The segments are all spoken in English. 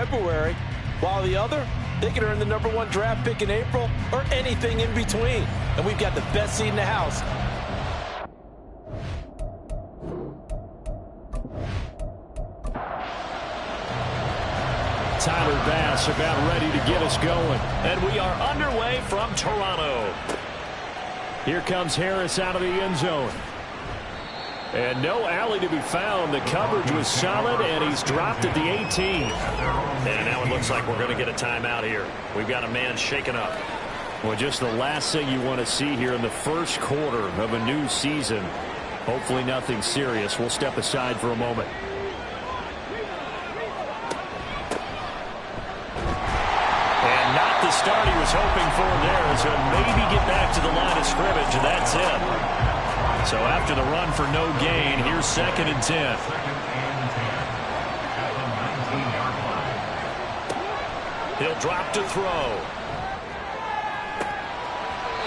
February, while the other, they can earn the #1 draft pick in April or anything in between. And we've got the best seat in the house. Tyler Bass about ready to get us going. And we are underway from Toronto. Here comes Harris out of the end zone. And no alley to be found. The coverage was solid, and he's dropped at the 18. And now it looks like we're going to get a timeout here. We've got a man shaken up. Well, just the last thing you want to see here in the first quarter of a new season. Hopefully nothing serious. We'll step aside for a moment. And not the start he was hoping for there. So maybe get back to the line of scrimmage, and that's it. So after the run for no gain, here's 2nd and 10. He'll drop to throw.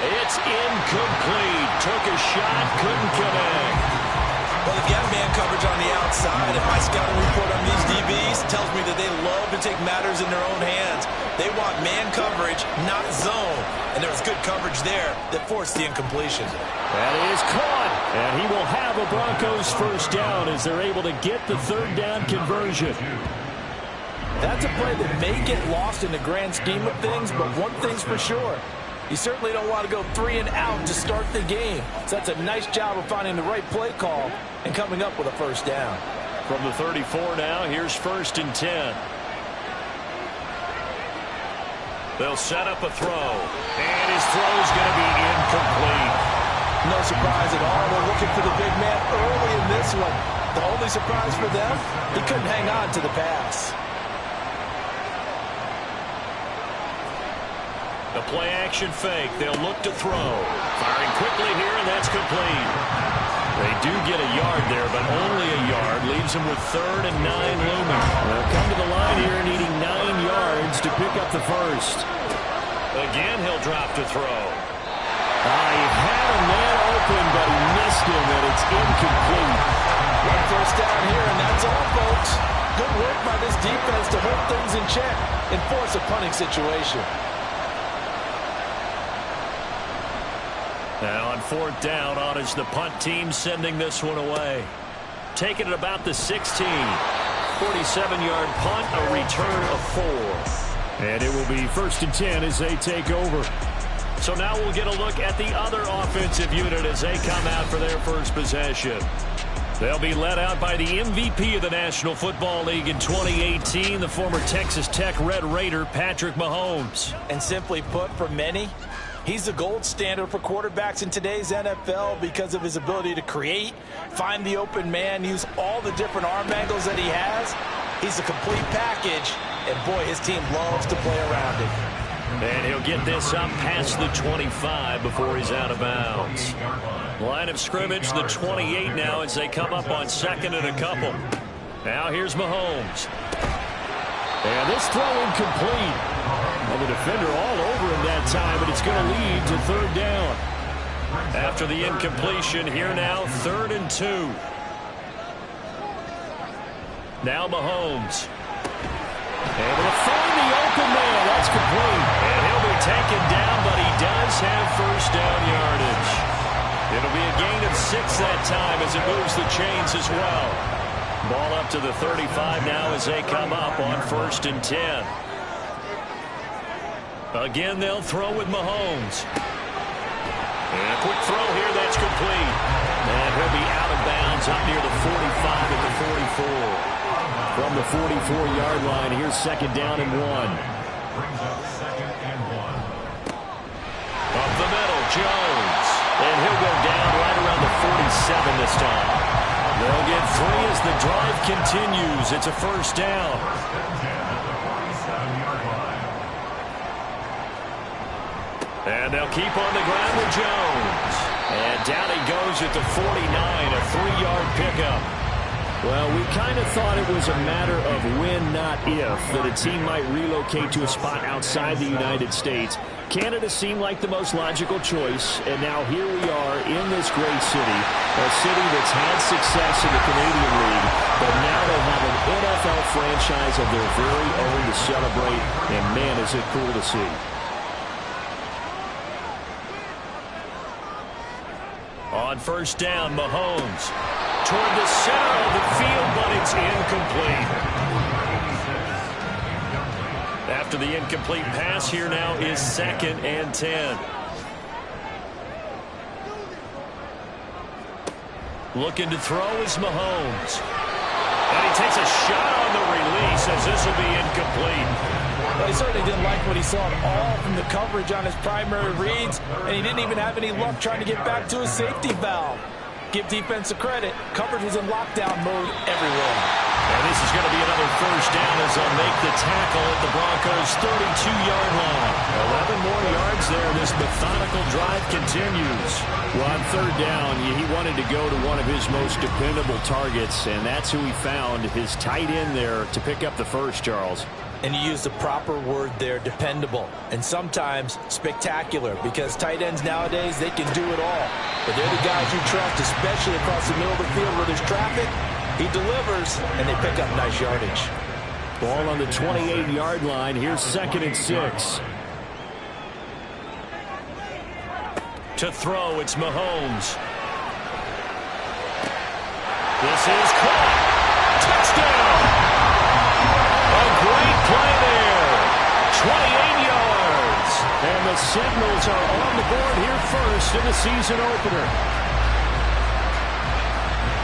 It's incomplete. Took a shot, couldn't connect. Well, they've got man coverage on the outside, and my scouting report on these DBs tells me that they love to take matters in their own hands. They want man coverage, not zone. And there was good coverage there that forced the incompletion. That is caught, and he will have a Broncos first down as they're able to get the 3rd down conversion. That's a play that may get lost in the grand scheme of things, but one thing's for sure. You certainly don't want to go 3 and out to start the game. So that's a nice job of finding the right play call and coming up with a first down. From the 34 now, here's 1st and 10. They'll set up a throw. And his throw's going to be incomplete. No surprise at all. They're looking for the big man early in this one. The only surprise for them, he couldn't hang on to the pass. The play-action fake. They'll look to throw. Firing quickly here, and that's complete. They do get a yard there, but only a yard. Leaves them with 3rd and 9 looming. They'll come to the line here needing 9 yards to pick up the first. Again, he'll drop to throw. He had a man open, but he missed him, and it's incomplete. One first down here, and that's all, folks. Good work by this defense to hold things in check and force a punting situation. Now on 4th down, on is the punt team sending this one away. Taking it about the 16. 47-yard punt, a return of 4. And it will be 1st and 10 as they take over. So now we'll get a look at the other offensive unit as they come out for their first possession. They'll be led out by the MVP of the National Football League in 2018, the former Texas Tech Red Raider, Patrick Mahomes. And simply put, for many, he's the gold standard for quarterbacks in today's NFL because of his ability to create, find the open man, use all the different arm angles that he has. He's a complete package, and boy, his team loves to play around it. And he'll get this up past the 25 before he's out of bounds. Line of scrimmage, the 28 now as they come up on 2nd and a couple. Now here's Mahomes. And this throw incomplete. Well, the defender all over him that time, but it's going to lead to 3rd down. After the incompletion, here now, 3rd and 2. Now Mahomes. Able to find the open man. That's complete. And he'll be taken down, but he does have first down yardage. It'll be a gain of 6 that time as it moves the chains as well. Ball up to the 35 now as they come up on 1st and 10. Again, they'll throw with Mahomes. And a quick throw here, that's complete. And he'll be out of bounds up near the 45 at the 44. From the 44-yard line, here's 2nd down and 1. Up the middle, Jones. And he'll go down right around the 47 this time. They'll get 3 as the drive continues. It's a first down. And they'll keep on the ground with Jones. And down he goes at the 49, a 3-yard pickup. Well, we kind of thought it was a matter of when, not if, that a team might relocate to a spot outside the United States. Canada seemed like the most logical choice, and now here we are in this great city, a city that's had success in the Canadian League, but now they have an NFL franchise of their very own to celebrate, and man, is it cool to see. On first down, Mahomes toward the center of the field, but it's incomplete. After the incomplete pass, here now is 2nd and 10. Looking to throw is Mahomes. And he takes a shot on the release as this will be incomplete. Well, he certainly didn't like what he saw at all from the coverage on his primary reads, and he didn't even have any luck trying to get back to his safety valve. Give defense a credit. Coverage was in lockdown mode everywhere. And this is going to be another first down as they'll make the tackle at the Broncos' 32-yard line. 11 more yards there. This methodical drive continues. Well, on third down, he wanted to go to one of his most dependable targets, and that's who he found, his tight end there, to pick up the first, Charles. And you use the proper word there, dependable, and sometimes spectacular, because tight ends nowadays, they can do it all. But they're the guys you trust, especially across the middle of the field where there's traffic. He delivers, and they pick up nice yardage. Ball on the 28-yard line. Here's 2nd and 6. To throw, it's Mahomes. This is caught. Touchdown! A great play there. 28 yards. And the Sentinels are on the board here first in the season opener.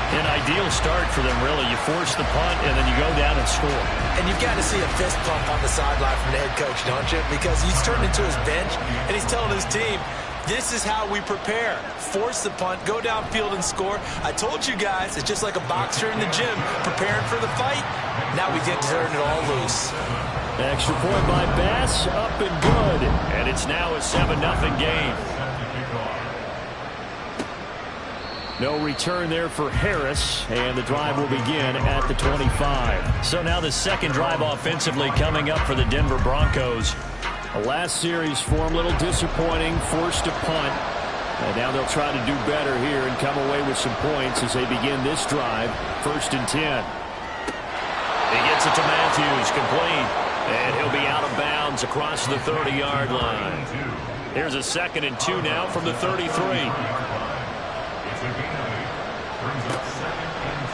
An ideal start for them, really. You force the punt, and then you go down and score. And you've got to see a fist pump on the sideline from the head coach, don't you? Because he's turned into his bench, and he's telling his team, this is how we prepare. Force the punt, go downfield and score. I told you guys, it's just like a boxer in the gym preparing for the fight. Now we get to turn it all loose. Extra point by Bass, up and good. And it's now a 7-0 game. No return there for Harris, and the drive will begin at the 25. So now the second drive offensively coming up for the Denver Broncos. The last series for him, a little disappointing, forced to punt. And now they'll try to do better here and come away with some points as they begin this drive. 1st and 10. He gets it to Matthews, complete. And he'll be out of bounds across the 30-yard line. Here's a 2nd and 2 now from the 33.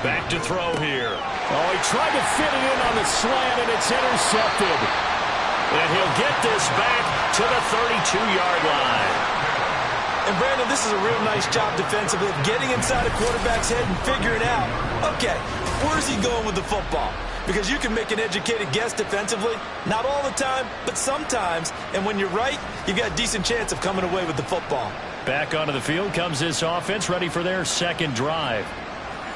Back to throw here. Oh, he tried to fit it in on the slant, and it's intercepted. And he'll get this back to the 32-yard line. And, Brandon, this is a real nice job defensively of getting inside a quarterback's head and figuring out, okay, where's he going with the football? Because you can make an educated guess defensively. Not all the time, but sometimes. And when you're right, you've got a decent chance of coming away with the football. Back onto the field comes this offense, ready for their second drive.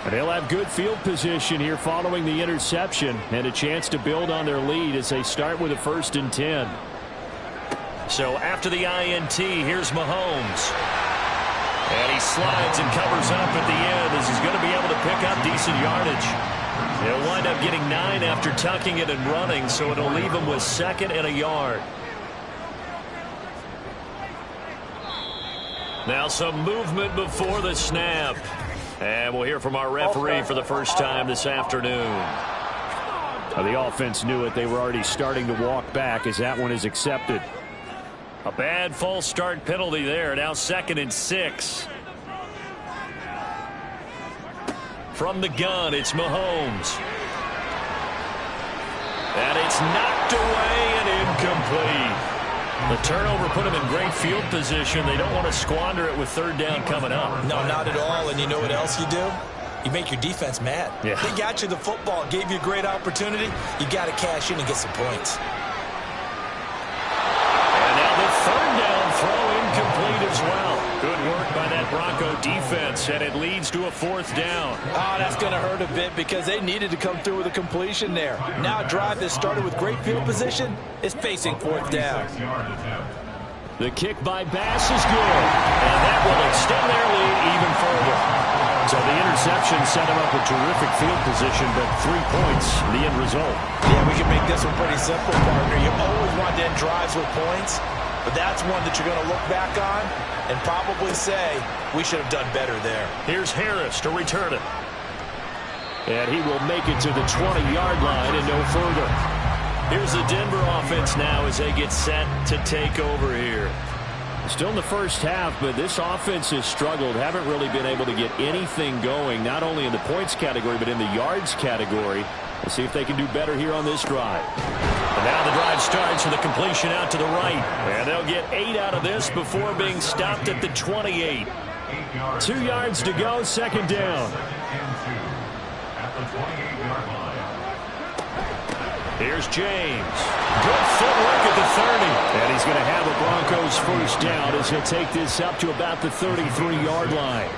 And they'll have good field position here following the interception and a chance to build on their lead as they start with a 1st and 10. So after the INT, here's Mahomes. And he slides and covers up at the end as he's going to be able to pick up decent yardage. He'll wind up getting 9 after tucking it and running, so it'll leave him with 2nd and a yard. Now some movement before the snap. And we'll hear from our referee for the first time this afternoon. The offense knew it. They were already starting to walk back as that one is accepted. A bad false start penalty there. Now 2nd and 6. From the gun, it's Mahomes. And it's knocked away and incomplete. The turnover put them in great field position. They don't want to squander it with 3rd down coming up. No, not at all. And you know what else you do? You make your defense mad. Yeah. They got you the football, gave you a great opportunity. You got to cash in and get some points. And now the 3rd down throw incomplete as well. Good work by that Bronco defense, and it leads to a 4th down. Oh, that's going to hurt a bit because they needed to come through with a completion there. Now a drive that started with great field position is facing 4th down. The kick by Bass is good. And that will extend their lead even further. So the interception set him up with terrific field position, but 3 points, the end result. Yeah, we can make this one pretty simple, partner. You always want to end drives with points, but that's one that you're going to look back on and probably say, we should have done better there. Here's Harris to return it. And he will make it to the 20-yard line and no further. Here's the Denver offense now as they get set to take over here. Still in the first half, but this offense has struggled. Haven't really been able to get anything going, not only in the points category, but in the yards category. Let's see if they can do better here on this drive. And now the drive starts with a completion out to the right. And they'll get 8 out of this before being stopped at the 28. 2 yards to go, second down. Here's James. Good footwork at the 30. And he's going to have a Broncos first down as he'll take this up to about the 33-yard line.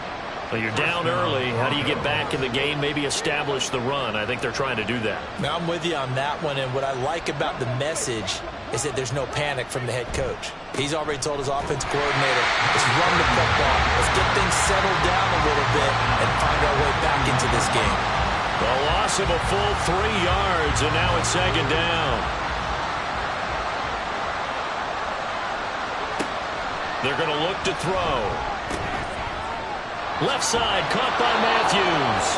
Well, you're down early. How do you get back in the game, maybe establish the run? I think they're trying to do that. Now, I'm with you on that one, and what I like about the message is that there's no panic from the head coach. He's already told his offense coordinator, let's run the football. Let's get things settled down a little bit and find our way back into this game. A loss of a full 3 yards, and now it's second down. They're going to look to throw. Left side, caught by Matthews.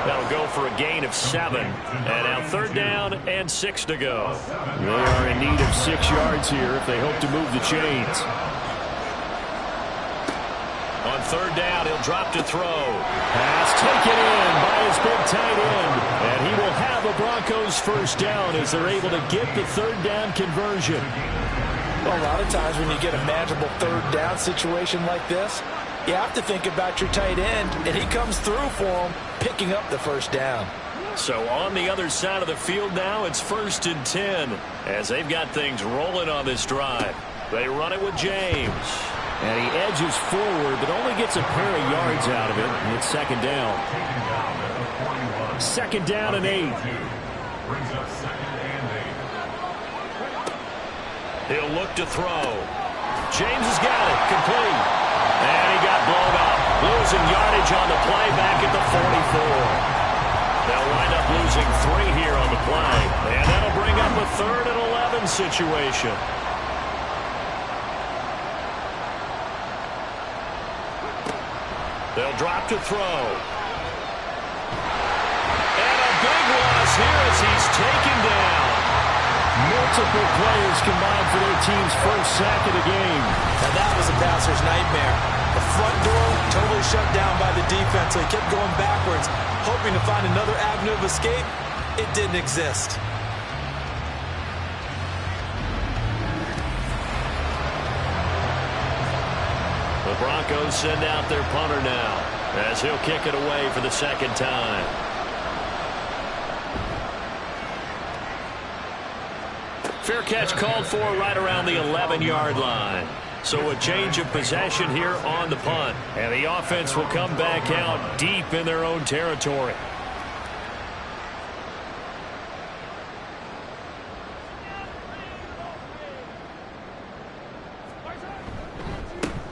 That'll go for a gain of 7. And now third down and 6 to go. They are in need of 6 yards here if they hope to move the chains. On third down, he'll drop to throw. Pass taken in by his big tight end. And he will have a Broncos first down as they're able to get the third down conversion. Well, a lot of times when you get a manageable third down situation like this, you have to think about your tight end, and he comes through for him, picking up the first down. So on the other side of the field now, it's 1st and 10 as they've got things rolling on this drive. They run it with James. And he edges forward, but only gets a pair of yards out of it. And it's second down. Second down and 8. He'll look to throw. James has got it. Complete. And he got blown up. Losing yardage on the play back at the 44. They'll wind up losing 3 here on the play. And that'll bring up a 3rd and 11 situation. They'll drop to throw. And a big loss here as he's taken down. Multiple players combined for their team's first sack of the game. Now that was a passer's nightmare. The front door totally shut down by the defense, so he kept going backwards, hoping to find another avenue of escape. It didn't exist. The Broncos send out their punter now as he'll kick it away for the second time. Fair catch called for right around the 11-yard line. So a change of possession here on the punt. And the offense will come back out deep in their own territory.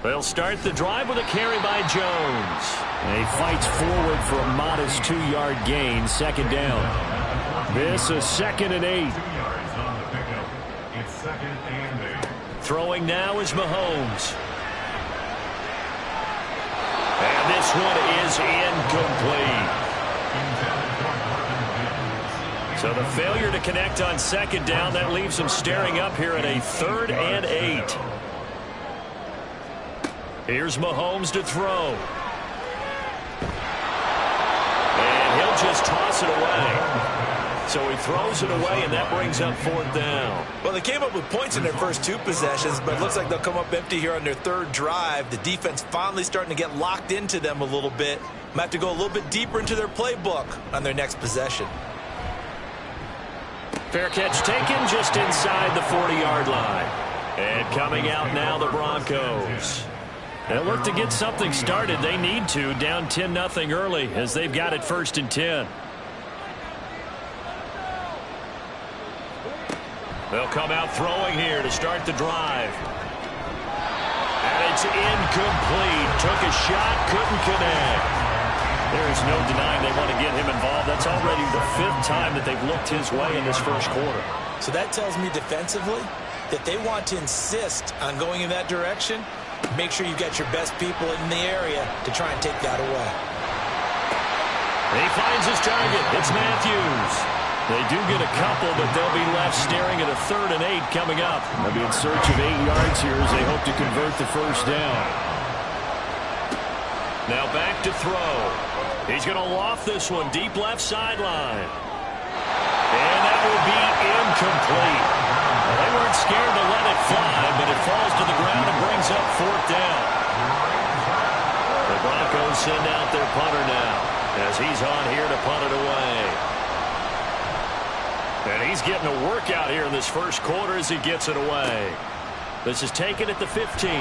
They'll start the drive with a carry by Jones. And he fights forward for a modest 2-yard gain, second down. This is 2nd and 8. Throwing now is Mahomes. And this one is incomplete. So the failure to connect on second down, that leaves them staring up here at a 3rd and 8. Here's Mahomes to throw. And he'll just toss it away. So he throws it away, and that brings up 4th down. Well, they came up with points in their first 2 possessions, but it looks like they'll come up empty here on their 3rd drive. The defense finally starting to get locked into them a little bit. Might have to go a little bit deeper into their playbook on their next possession. Fair catch taken just inside the 40-yard line. And coming out now, the Broncos. They'll look to get something started. They need to, down 10-0 early as they've got it 1st and 10. They'll come out throwing here to start the drive. And it's incomplete. Took a shot, couldn't connect. There is no denying they want to get him involved. That's already the 5th time that they've looked his way in this first quarter. So that tells me defensively that they want to insist on going in that direction. Make sure you've got your best people in the area to try and take that away. He finds his target. It's Matthews. They do get a couple, but they'll be left staring at a 3rd and 8 coming up. They'll be in search of 8 yards here as they hope to convert the first down. Now back to throw. He's going to loft this one deep left sideline. And that will be incomplete. Well, they weren't scared to let it fly, but it falls to the ground and brings up 4th down. The Broncos send out their punter now as he's on here to punt it away. And he's getting a workout here in this first quarter as he gets it away. This is taken at the 15.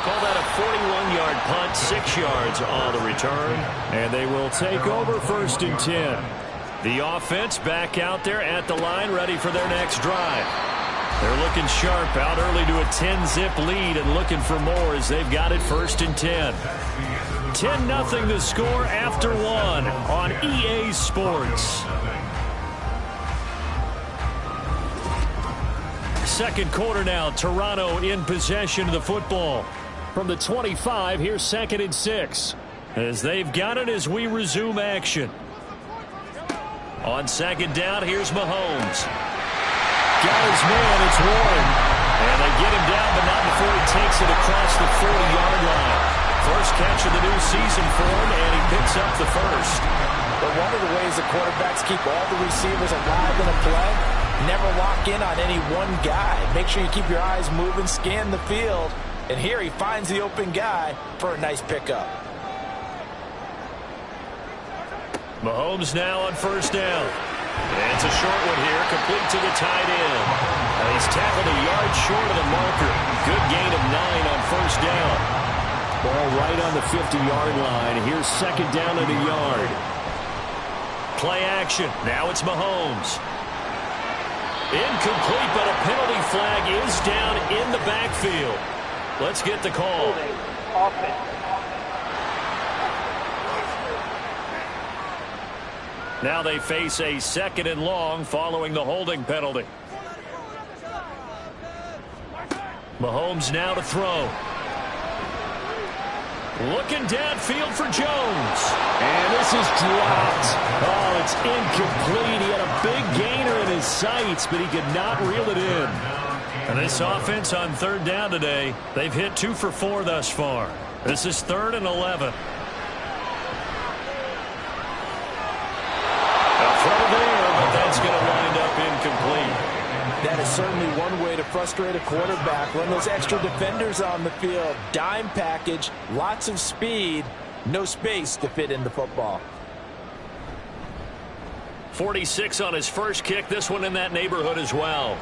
Call that a 41-yard punt, 6 yards on the return. And they will take over 1st and 10. The offense back out there at the line, ready for their next drive. They're looking sharp, out early to a 10-zip lead and looking for more as they've got it 1st and 10. 10-0 the score after 1 on EA Sports. Second quarter now, Toronto in possession of the football. From the 25, here's 2nd and 6. As they've got it as we resume action. On 2nd down, here's Mahomes. Got his man, it's Warren. And they get him down, but not before he takes it across the 40-yard line. First catch of the new season for him, and he picks up the first. But one of the ways the quarterbacks keep all the receivers alive in a play, never lock in on any one guy. Make sure you keep your eyes moving, scan the field. And here he finds the open guy for a nice pickup. Mahomes now on 1st down. And it's a short one here, complete to the tight end. And he's tackled a yard short of the marker. Good gain of 9 on 1st down. Ball right on the 50-yard line. Here's 2nd down and a yard. Play action. Now it's Mahomes. Incomplete, but a penalty flag is down in the backfield. Let's get the call. Now they face a 2nd and long following the holding penalty. Mahomes now to throw. Looking downfield for Jones. And this is dropped. Oh, it's incomplete. He had a big gainer in his sights, but he could not reel it in. And this offense on 3rd down today, they've hit 2 for 4 thus far. This is 3rd and 11. But that's going to wind up incomplete. That is certainly one way to frustrate a quarterback. Run those extra defenders on the field. Dime package, lots of speed, no space to fit in the football. 46 on his first kick. This one in that neighborhood as well.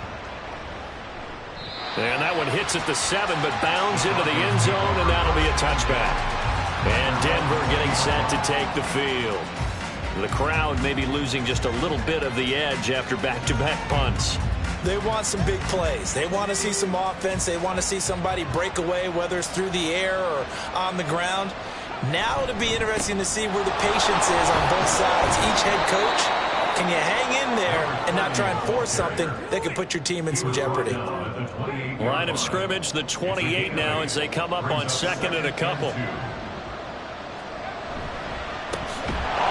And that one hits at the 7, but bounds into the end zone, and that'll be a touchback. And Denver getting set to take the field. The crowd may be losing just a little bit of the edge after back-to-back punts. They want some big plays. They want to see some offense. They want to see somebody break away, whether it's through the air or on the ground. Now it'll be interesting to see where the patience is on both sides. Each head coach, can you hang in there and not try and force something that could put your team in some jeopardy? Line of scrimmage, the 28 now as they come up on 2nd and a couple. On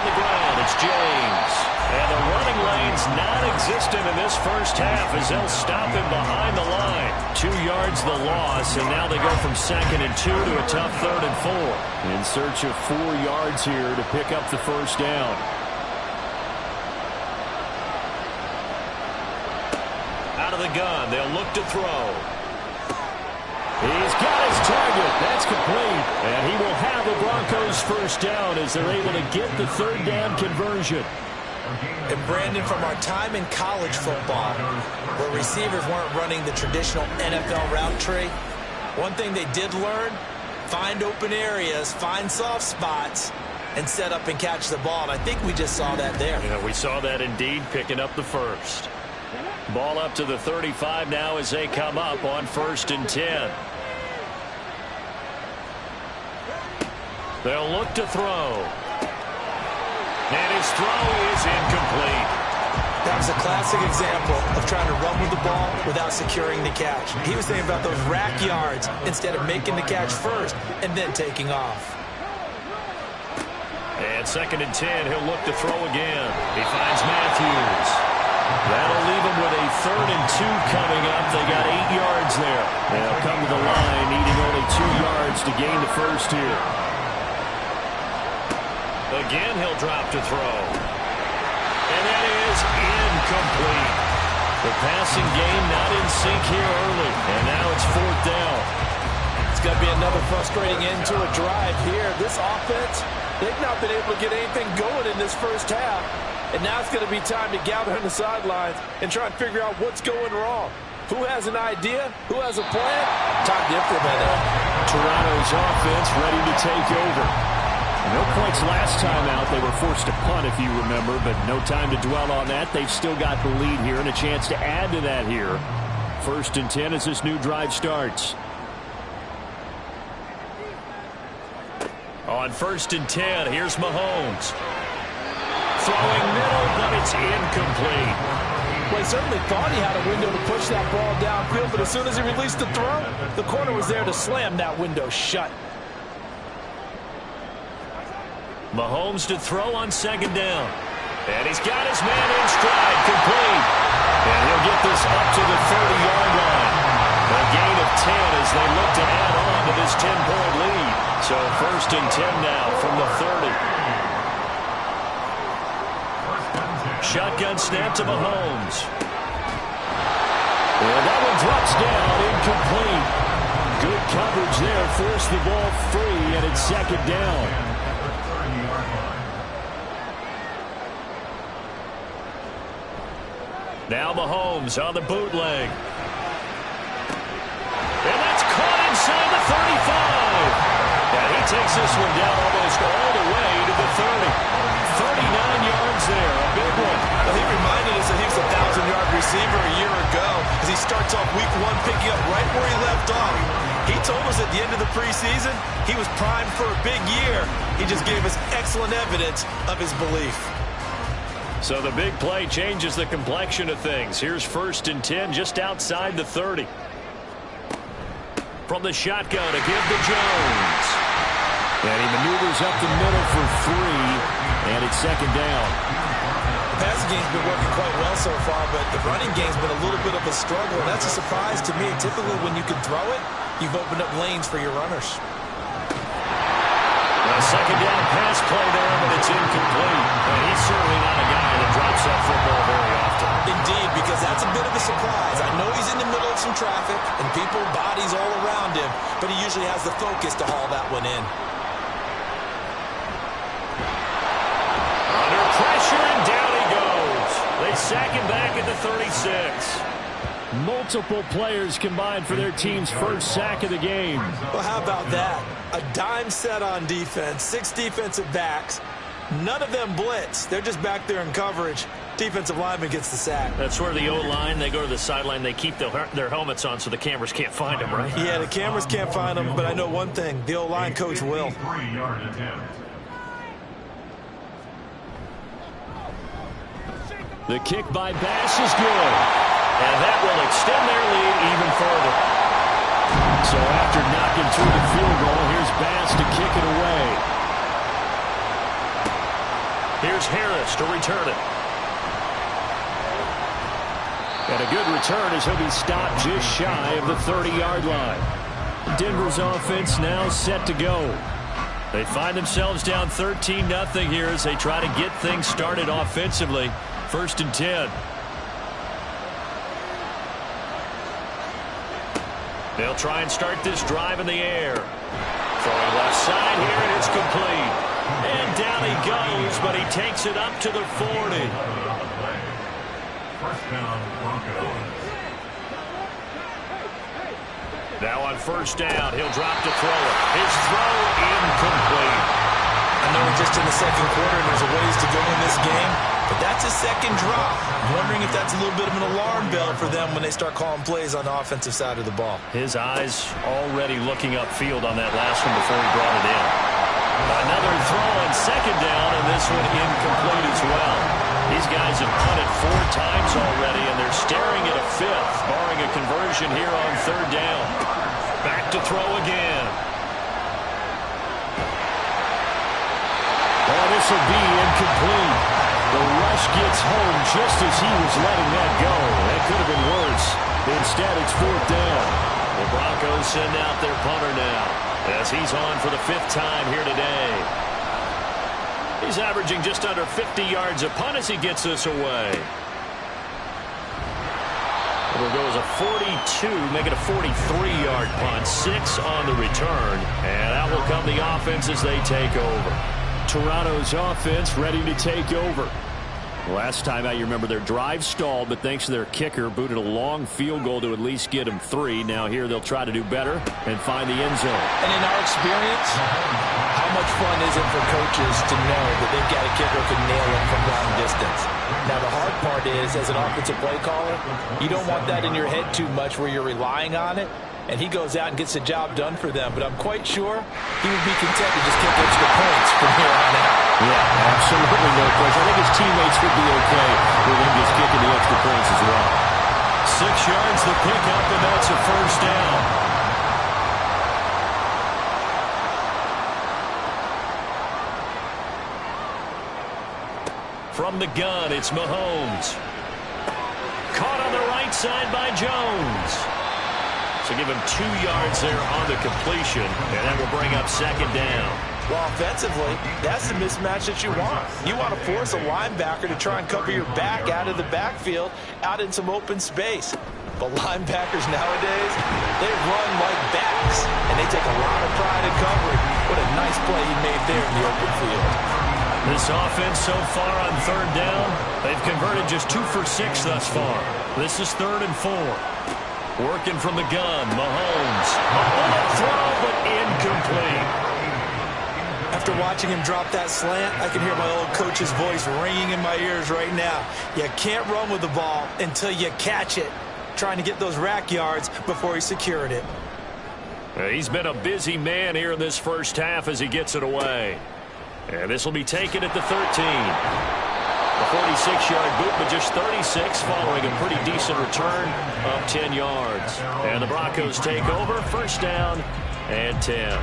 the ground, it's James. And the running lane's non-existent in this first half as they'll stop him behind the line. 2 yards the loss, and now they go from 2nd and 2 to a tough 3rd and 4. In search of 4 yards here to pick up the first down. Out of the gun, they'll look to throw. He's got his target. That's complete. And he will have the Broncos first down as they're able to get the 3rd down conversion. And Brandon, from our time in college football, where receivers weren't running the traditional NFL route tree, one thing they did learn, find open areas, find soft spots, and set up and catch the ball. And I think we just saw that there. Yeah, we saw that indeed, picking up the first. Ball up to the 35 now as they come up on 1st and 10. They'll look to throw. And his throw is incomplete. That was a classic example of trying to run with the ball without securing the catch. He was thinking about those rack yards instead of making the catch first and then taking off. And on 2nd and 10, he'll look to throw again. He finds Matthews. That'll leave him with a 3rd and 2 coming up. They got 8 yards there. They'll come to the line, needing only 2 yards to gain the first here. Again, he'll drop to throw. And that is incomplete. The passing game not in sync here early. And now it's 4th down. It's going to be another frustrating end to a drive here. This offense, they've not been able to get anything going in this first half. And now it's going to be time to gather on the sidelines and try and figure out what's going wrong. Who has an idea? Who has a plan? Time to implement it. Toronto's offense ready to take over. No points last time out. They were forced to punt, if you remember, but no time to dwell on that. They've still got the lead here and a chance to add to that here. 1st and 10 as this new drive starts. On 1st and 10, here's Mahomes. Throwing middle, but it's incomplete. Well, he certainly thought he had a window to push that ball downfield, but as soon as he released the throw, the corner was there to slam that window shut. Mahomes to throw on 2nd down. And he's got his man in stride, complete. And he'll get this up to the 30-yard line. A gain of 10 as they look to add on to this 10-point lead. So 1st and 10 now from the 30. Shotgun snap to Mahomes. And that one drops down, incomplete. Good coverage there, forced the ball free, and it's 2nd down. Now Mahomes on the bootleg. And that's caught inside the 35. And he takes this one down almost all the way to the 30. 39 yards there, a big one. Well, he reminded us that he was a 1,000-yard receiver a year ago as he starts off week 1 picking up right where he left off. He told us at the end of the preseason he was primed for a big year. He just gave us excellent evidence of his belief. So the big play changes the complexion of things. Here's 1st and 10 just outside the 30. From the shotgun to give to Jones. And he maneuvers up the middle for 3, and it's 2nd down. The passing game's been working quite well so far, but the running game's been a little bit of a struggle, and that's a surprise to me. Typically, when you can throw it, you've opened up lanes for your runners. A 2nd down pass play there, but it's incomplete. And he's certainly not a guy that drops that football very often. Indeed, because that's a bit of a surprise. I know he's in the middle of some traffic and people, bodies all around him, but he usually has the focus to haul that one in. Under pressure, and down he goes. They sack him back at the 36. Multiple players combined for their team's first sack of the game. Well, how about that? A dime set on defense, 6 defensive backs. None of them blitz. They're just back there in coverage. Defensive lineman gets the sack. That's where the O-line, they go to the sideline, they keep their helmets on so the cameras can't find them, right? Yeah, the cameras can't find them, but I know one thing. The O-line coach will. The kick by Bass is good. And that will extend their lead even further. So after knocking through the field goal, here's Bass to kick it away. Here's Harris to return it. And a good return as he'll be stopped just shy of the 30-yard line. Denver's offense now set to go. They find themselves down 13-0 here as they try to get things started offensively. 1st and 10. They'll try and start this drive in the air. Throwing left side here, and it's complete. And down he goes, but he takes it up to the 40. Now on 1st down, he'll drop to throw it. His throw incomplete. I know we're just in the 2nd quarter and there's a ways to go in this game, but that's a 2nd drop. I'm wondering if that's a little bit of an alarm bell for them when they start calling plays on the offensive side of the ball. His eyes already looking upfield on that last one before he brought it in. Another throw on 2nd down, and this one incomplete as well. These guys have punted 4 times already, and they're staring at a 5th, barring a conversion here on 3rd down. Back to throw again. Oh, this This will be incomplete. The rush gets home just as he was letting that go. That could have been worse. Instead, it's fourth down. The Broncos send out their punter now as he's on for the 5th time here today. He's averaging just under 50 yards a punt as he gets this away. It'll go as a 42, make it a 43-yard punt, 6 on the return, and out will come the offense as they take over. Toronto's offense ready to take over. Last time out, you remember their drive stalled, but thanks to their kicker, booted a long field goal to at least get them 3. Now here they'll try to do better and find the end zone. And in our experience, how much fun is it for coaches to know that they've got a kicker who can nail it from long distance? Now the hard part is, as an offensive play caller, you don't want that in your head too much where you're relying on it. And he goes out and gets the job done for them. But I'm quite sure he would be content to just kick extra points from here on out. Yeah, absolutely no question. I think his teammates would be okay with him just kicking the extra points as well. 6 yards the pickup, and that's a first down. From the gun, it's Mahomes. Caught on the right side by Jones. So give him 2 yards there on the completion, and that will bring up second down. Well, offensively, that's the mismatch that you want. You want to force a linebacker to try and cover your back out of the backfield, out in some open space. But linebackers nowadays, they run like backs, and they take a lot of pride in covering. What a nice play he made there in the open field. This offense so far on third down, they've converted just 2 for 6 thus far. This is 3rd and 4. Working from the gun, Mahomes. A throw, but incomplete. After watching him drop that slant, I can hear my old coach's voice ringing in my ears right now. You can't run with the ball until you catch it. Trying to get those rack yards before he secured it. He's been a busy man here in this first half as he gets it away. And this will be taken at the 13. A 46-yard boot, but just 36 following a pretty decent return of 10 yards. And the Broncos take over, first down and 10.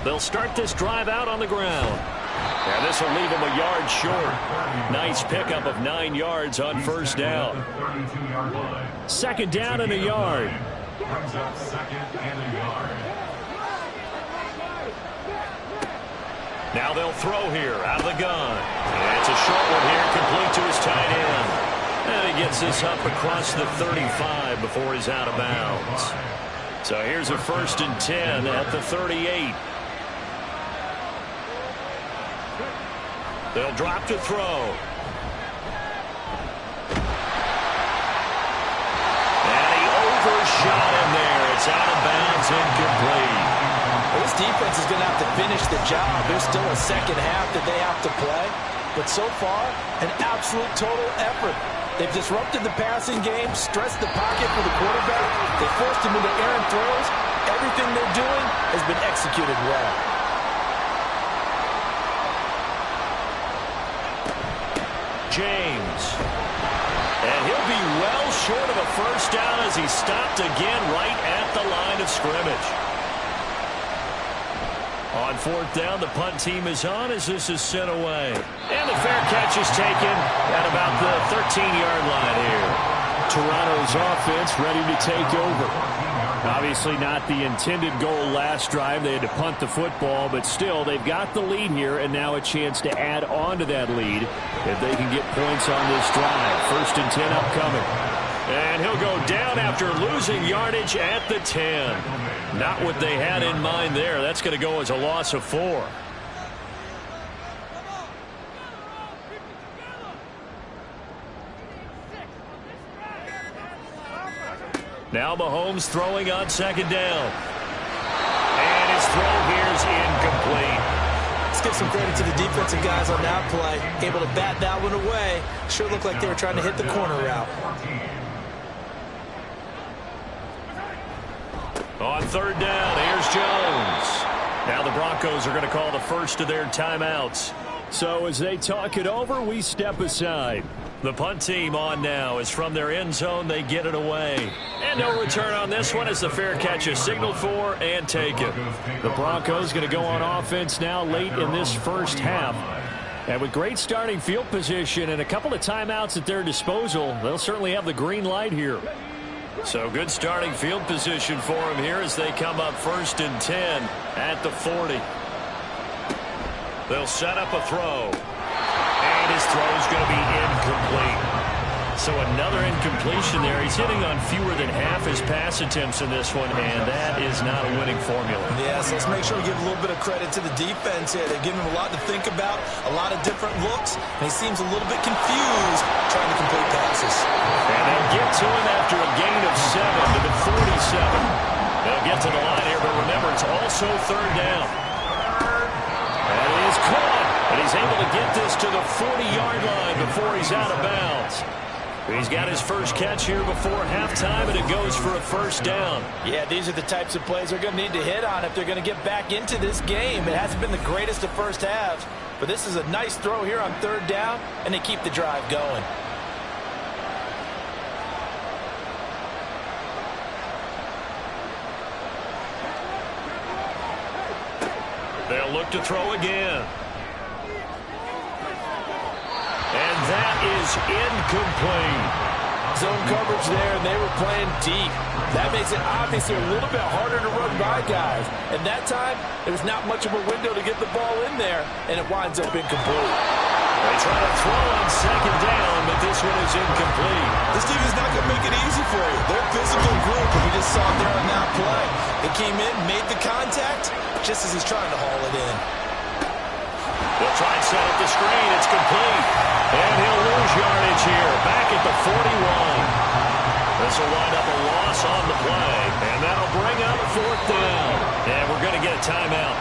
They'll start this drive out on the ground. And this will leave him a yard short. Nice pickup of 9 yards on first down. Second down and a yard. Brings up second and a yard. Now they'll throw here out of the gun. And it's a short one here, complete to his tight end. And he gets this up across the 35 before he's out of bounds. So here's a 1st and 10 at the 38. They'll drop to throw. Shot in there. It's out of bounds, incomplete. Well, this defense is going to have to finish the job. There's still a second half that they have to play. But so far, an absolute total effort. They've disrupted the passing game, stressed the pocket for the quarterback. They forced him into errant throws. Everything they're doing has been executed well. James. And he'll be well short of a first down as he stopped again right at the line of scrimmage. On 4th down, the punt team is on as this is sent away. And the fair catch is taken at about the 13-yard line here. Toronto's offense ready to take over. Obviously not the intended goal last drive. They had to punt the football, but still they've got the lead here and now a chance to add on to that lead if they can get points on this drive. 1st and 10 upcoming. And he'll go down after losing yardage at the 10. Not what they had in mind there. That's going to go as a loss of 4. Now Mahomes throwing on 2nd down. And his throw here's incomplete. Let's give some credit to the defensive guys on that play. Able to bat that one away. Sure looked like they were trying to hit the corner route. On 3rd down, here's Jones. Now the Broncos are going to call the first of their timeouts. So as they talk it over, we step aside. The punt team on now is from their end zone. They get it away. And no return on this one as the fair catch is signaled for and taken. The Broncos going to go on offense now late in this first half. And with great starting field position and a couple of timeouts at their disposal, they'll certainly have the green light here. So good starting field position for them here as they come up 1st and 10 at the 40. They'll set up a throw. And his throw is going to be incomplete. So another incompletion there. He's hitting on fewer than half his pass attempts in this one, and that is not a winning formula. Yes, let's make sure we give a little bit of credit to the defense here. They're giving him a lot to think about, a lot of different looks, and he seems a little bit confused trying to complete passes. And they'll get to him after a gain of 7 to the 47. They'll get to the line here, but remember, it's also 3rd down. That is caught, and he's able to get this to the 40-yard line before he's out of bounds. He's got his first catch here before halftime, and it goes for a 1st down. Yeah, these are the types of plays they're going to need to hit on if they're going to get back into this game. It hasn't been the greatest of first halves, but this is a nice throw here on 3rd down, and they keep the drive going. They'll look to throw again. And that is incomplete. Zone coverage there, and they were playing deep. That makes it obviously a little bit harder to run by guys. And that time, there was not much of a window to get the ball in there, and it winds up incomplete. They try to throw on 2nd down, but this one is incomplete. This team is not going to make it easy for you. They're a physical group, and we just saw it there on that play. They came in, made the contact, just as he's trying to haul it in. They'll try and set up the screen. It's complete. And he'll lose yardage here. Back at the 41. This will wind up a loss on the play. And that'll bring up 4th down. And we're going to get a timeout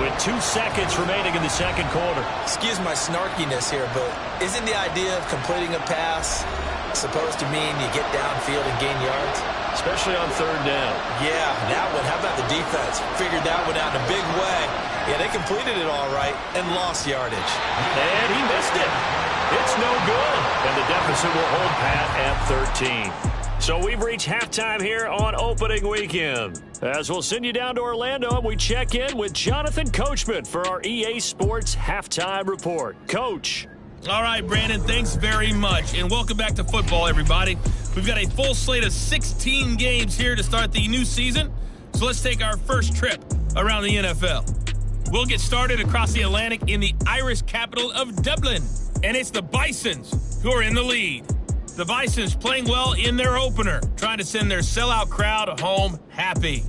with 2 seconds remaining in the 2nd quarter. Excuse my snarkiness here, but isn't the idea of completing a pass supposed to mean you get downfield and gain yards? Especially on 3rd down. Yeah, that one. How about the defense? Figured that one out in a big way. Yeah, they completed it all right and lost yardage. And he missed it. It's no good. And the deficit will hold pat at 13. So we've reached halftime here on opening weekend. As we'll send you down to Orlando, and we check in with Jonathan Coachman for our EA Sports Halftime Report. Coach. All right, Brandon, thanks very much. And welcome back to football, everybody. We've got a full slate of 16 games here to start the new season. So let's take our first trip around the NFL. We'll get started across the Atlantic in the Irish capital of Dublin. And it's the Bisons who are in the lead. The Bisons playing well in their opener, trying to send their sellout crowd home happy.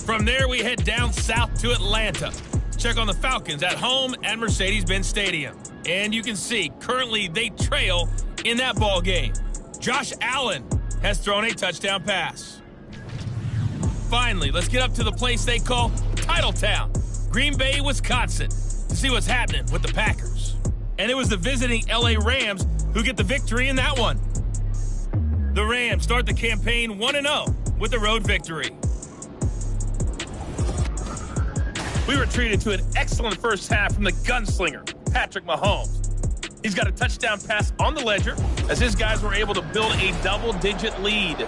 From there, we head down south to Atlanta. Check on the Falcons at home at Mercedes-Benz Stadium. And you can see, currently they trail in that ball game. Josh Allen has thrown a touchdown pass. Finally, let's get up to the place they call Titletown, Green Bay, Wisconsin, to see what's happening with the Packers. And it was the visiting LA Rams who get the victory in that one. The Rams start the campaign 1-0 with the road victory. We were treated to an excellent first half from the gunslinger, Patrick Mahomes. He's got a touchdown pass on the ledger as his guys were able to build a double-digit lead.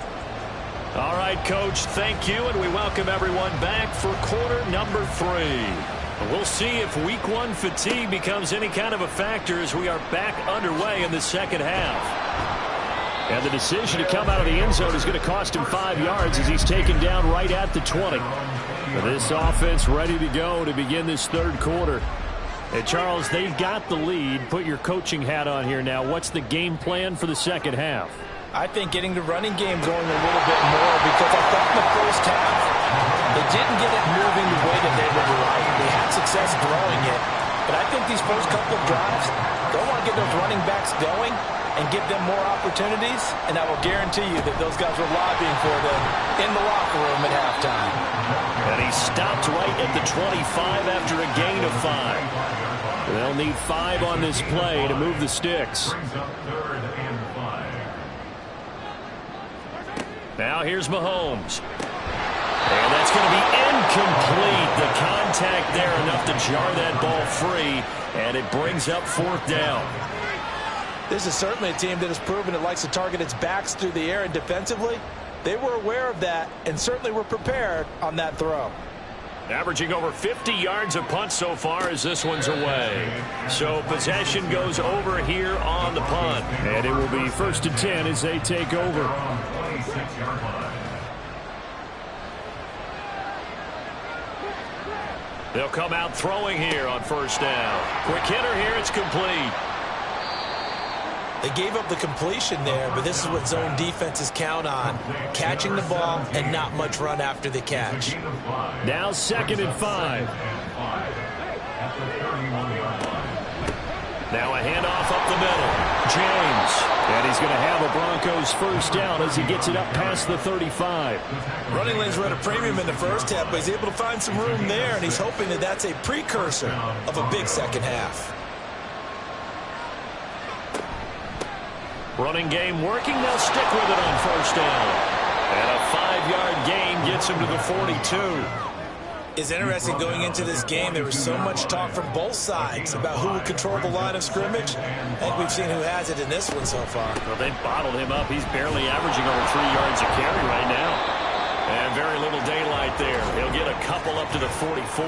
All right, Coach, thank you, and we welcome everyone back for quarter number 3. We'll see if week 1 fatigue becomes any kind of a factor as we are back underway in the second half. And the decision to come out of the end zone is going to cost him 5 yards as he's taken down right at the 20. This offense ready to go to begin this 3rd quarter. And Charles, they've got the lead. Put your coaching hat on here now. What's the game plan for the second half? I think getting the running game going a little bit more, because I thought in the first half they didn't get it moving the way that they would like. They had success throwing it, but I think these first couple of drives, they want to get those running backs going and give them more opportunities, and I will guarantee you that those guys were lobbying for them in the locker room at halftime. And he stopped right at the 25 after a gain of 5. They'll need 5 on this play to move the sticks. Now here's Mahomes. And that's going to be incomplete. The contact there enough to jar that ball free, and it brings up 4th down. This is certainly a team that has proven it likes to target its backs through the air, and defensively, they were aware of that and certainly were prepared on that throw. Averaging over 50 yards a punt so far as this one's away. So possession goes over here on the punt. And it will be 1st and 10 as they take over. They'll come out throwing here on 1st down. Quick hitter here, it's complete. They gave up the completion there, but this is what zone defenses count on. Catching the ball and not much run after the catch. Now 2nd and 5. Now a handoff up the middle. James. And he's going to have a Broncos 1st down as he gets it up past the 35. Running lanes were at a premium in the first half, but he's able to find some room there, and he's hoping that that's a precursor of a big second half. Running game working. They'll stick with it on 1st down. And a 5-yard gain gets him to the 42. It's interesting going into this game. There was so much talk from both sides about who would control the line of scrimmage. I think we've seen who has it in this one so far. Well, they've bottled him up. He's barely averaging over 3 yards a carry right now. And very little daylight there. He'll get a couple up to the 44.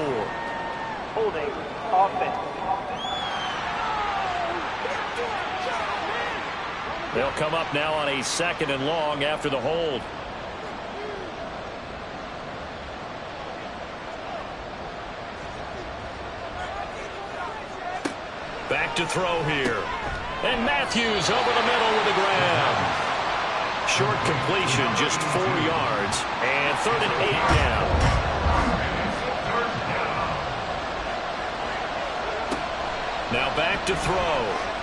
Holding offense. They'll come up now on a 2nd and long after the hold. Back to throw here. And Matthews over the middle with a grab. Short completion, just 4 yards. And 3rd and 8 now. Now back to throw.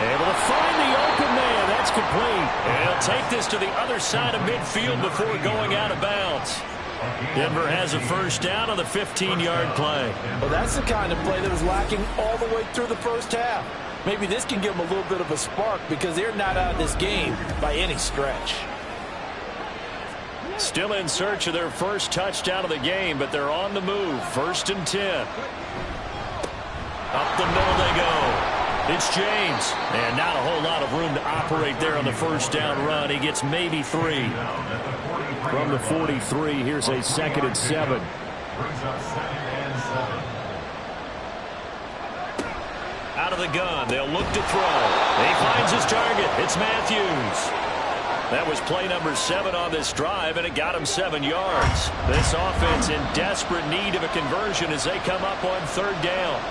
Able to find the open man. That's complete. And he'll take this to the other side of midfield before going out of bounds. Denver has a 1st down on the 15-yard play. Well, that's the kind of play that was lacking all the way through the first half. Maybe this can give them a little bit of a spark because they're not out of this game by any stretch. Still in search of their first touchdown of the game, but they're on the move. 1st and 10. Up the middle they go. It's James. And not a whole lot of room to operate there on the 1st down run. He gets maybe 3. From the 43, here's a 2nd and 7. Out of the gun. They'll look to throw. He finds his target. It's Matthews. That was play number 7 on this drive, and it got him 7 yards. This offense in desperate need of a conversion as they come up on 3rd down.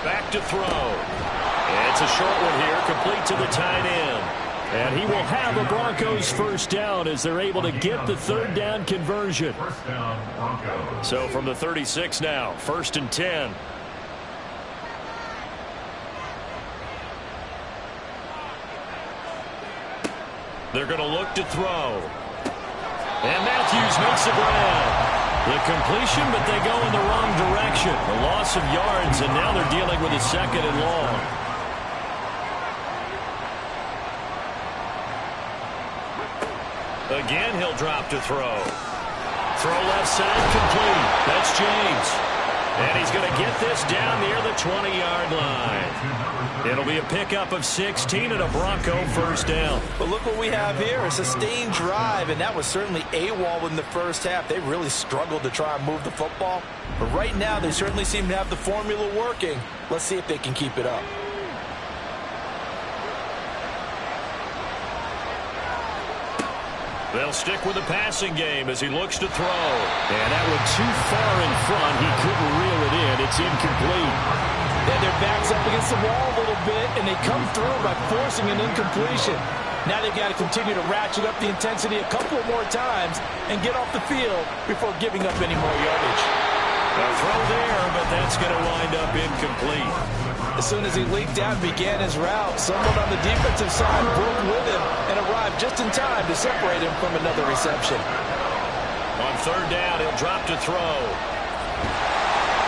Back to throw. And it's a short one here, complete to the tight end. And he will have a Broncos 1st down as they're able to get the 3rd down conversion. So from the 36 now, 1st and 10. They're going to look to throw. And Matthews makes the grab. The completion, but they go in the wrong direction. A loss of yards, and now they're dealing with a 2nd and long. Again, he'll drop to throw. Throw left side, complete. That's James. And he's going to get this down near the 20-yard line. It'll be a pickup of 16 and a Bronco 1st down. But look what we have here, a sustained drive, and that was certainly AWOL in the first half. They really struggled to try and move the football. But right now, they certainly seem to have the formula working. Let's see if they can keep it up. They'll stick with the passing game as he looks to throw. And that one too far in front. He couldn't reel it in. It's incomplete. Then their backs up against the wall a little bit, and they come through by forcing an incompletion. Now they've got to continue to ratchet up the intensity a couple more times and get off the field before giving up any more yardage. A throw there, but that's going to wind up incomplete. As soon as he leaked out and began his route, someone on the defensive side broke with him and arrived just in time to separate him from another reception. On 3rd down, he'll drop to throw.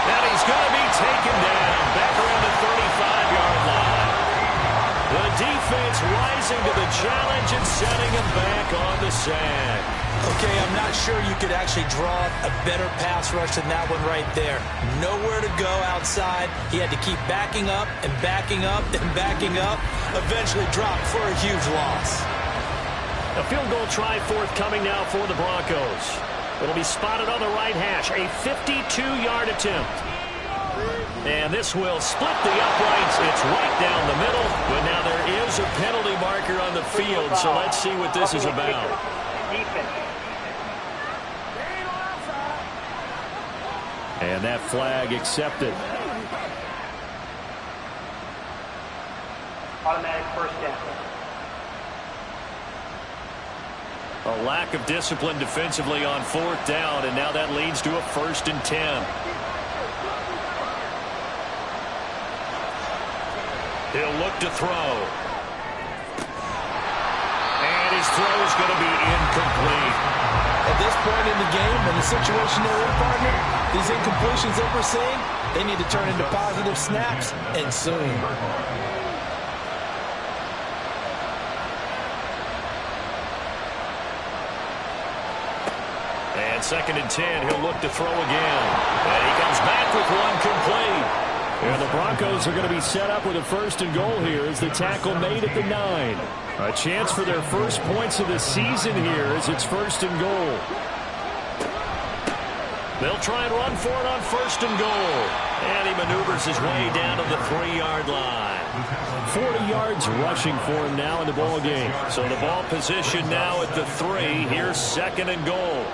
And he's going to be taken down back around the 35-yard line. The defense rising to the challenge and setting him back on the sack. Okay, I'm not sure you could actually draw a better pass rush than that one right there. Nowhere to go outside. He had to keep backing up and backing up and backing up. Eventually dropped for a huge loss. A field goal try forthcoming now for the Broncos. It'll be spotted on the right hash. A 52-yard attempt. And this will split the uprights. It's right down the middle. But now there is a penalty marker on the field, so let's see what this is about. And that flag accepted. Automatic first down. A lack of discipline defensively on 4th down, and now that leads to a 1st and 10. He'll look to throw. And his throw is going to be incomplete. At this point in the game, in the situation they're in, partner, these incompletions that we're seeing, they need to turn into positive snaps, and soon. And 2nd and 10, he'll look to throw again. And he comes back with one complete. And the Broncos are going to be set up with a 1st and goal here as the tackle made at the 9. A chance for their first points of the season here as it's 1st and goal. They'll try and run for it on 1st and goal. And he maneuvers his way down to the 3-yard line. 40 yards rushing for him now in the ball game. So the ball position now at the 3. Here's 2nd and goal.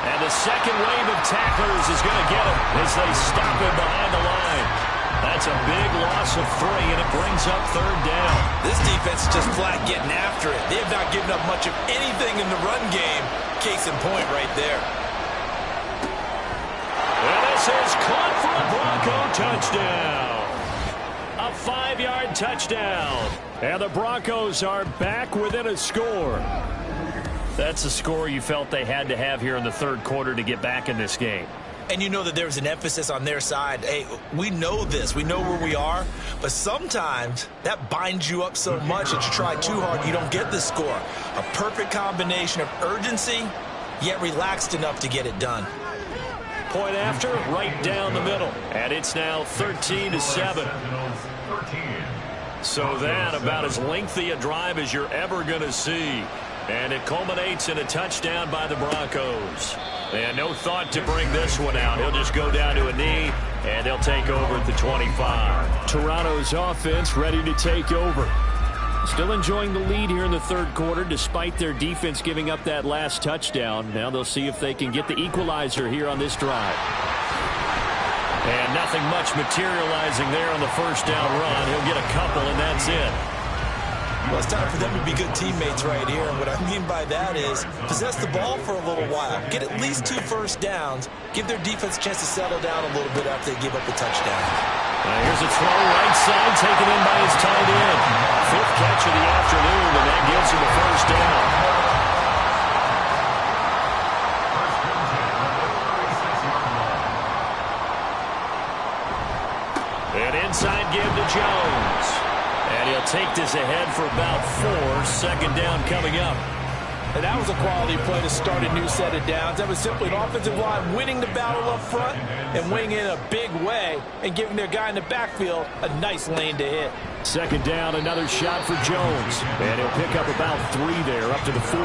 And the second wave of tacklers is going to get him as they stop him behind the line. That's a big loss of 3, and it brings up 3rd down. This defense is just flat getting after it. They have not given up much of anything in the run game. Case in point right there. And this is caught for a Bronco touchdown. A 5-yard touchdown. And the Broncos are back within a score. That's a score you felt they had to have here in the 3rd quarter to get back in this game. And you know that there was an emphasis on their side. Hey, we know this. We know where we are. But sometimes that binds you up so much that you try too hard, you don't get the score. A perfect combination of urgency, yet relaxed enough to get it done. Point after, right down the middle. And it's now 13-7. So that about as lengthy a drive as you're ever going to see. And it culminates in a touchdown by the Broncos. And no thought to bring this one out. He'll just go down to a knee, and they'll take over at the 25. Toronto's offense ready to take over. Still enjoying the lead here in the 3rd quarter, despite their defense giving up that last touchdown. Now they'll see if they can get the equalizer here on this drive. And nothing much materializing there on the 1st down run. He'll get a couple, and that's it. Well, it's time for them to be good teammates right here. And what I mean by that is possess the ball for a little while. Get at least 2 first downs. Give their defense a chance to settle down a little bit after they give up the touchdown. Here's a throw right side taken in by his tight end. 5th catch of the afternoon, and that gives him a 1st down. An inside give to Jones. And he'll take this ahead for about 4. 2nd down coming up. And that was a quality play to start a new set of downs. That was simply an offensive line winning the battle up front and winning it in a big way and giving their guy in the backfield a nice lane to hit. 2nd down, another shot for Jones. And he'll pick up about 3 there, up to the 43.